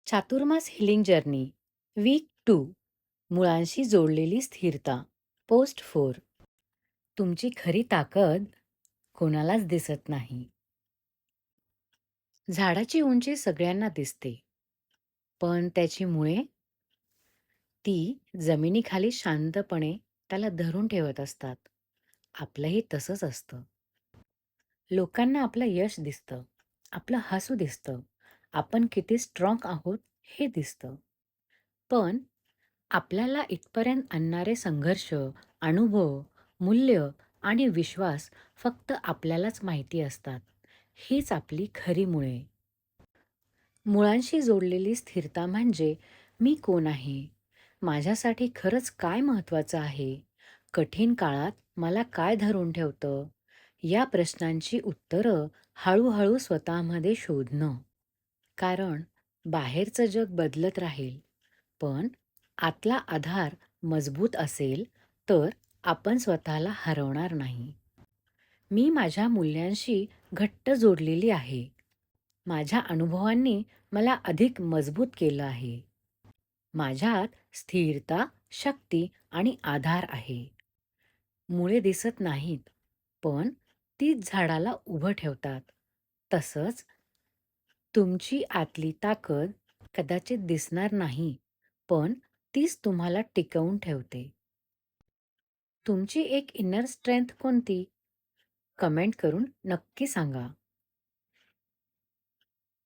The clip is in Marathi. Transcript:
चातुर्मास हिलिंग जर्नी वीक 2 मुळांशी जोडलेली स्थिरता पोस्ट 4. तुमची खरी ताकद कोणालाच दिसत नाही. झाडाची उंची सगळ्यांना दिसते, पण त्याची मुळे ती जमिनीखाली शांतपणे त्याला धरून ठेवत असतात. आपलंही तसंच असतं. लोकांना आपलं यश दिसतं, आपलं हसू दिसतं, आपण किती स्ट्रॉंग आहोत हे दिसतं. पण आपल्याला इथपर्यंत आणणारे संघर्ष, अनुभव, मूल्य आणि विश्वास फक्त आपल्यालाच माहिती असतात. हीच आपली खरी मुळे. मुळांशी जोडलेली स्थिरता म्हणजे मी कोण आहे? माझ्यासाठी खरंच काय महत्त्वाचं आहे? कठीण काळात मला काय धरून ठेवतं? या प्रश्नांची उत्तरं हळूहळू स्वतःमध्ये शोधणं. कारण बाहेरचं जग बदलत राहील, पण आतला आधार मजबूत असेल तर आपण स्वतःला हरवणार नाही. मी माझ्या मूल्यांशी घट्ट जोडलेली आहे. माझ्या अनुभवांनी मला अधिक मजबूत केलं आहे. माझ्यात स्थिरता, शक्ती आणि आधार आहे. मुळे दिसत नाहीत, पण तीच झाडाला उभं ठेवतात. तसंच तुमची आतली ताकद कदाचित दिसणार नाही, पण तीच तुम्हाला टिकवून ठेवते. तुमची एक इनर स्ट्रेंथ कोणती? कमेंट करून नक्की सांगा.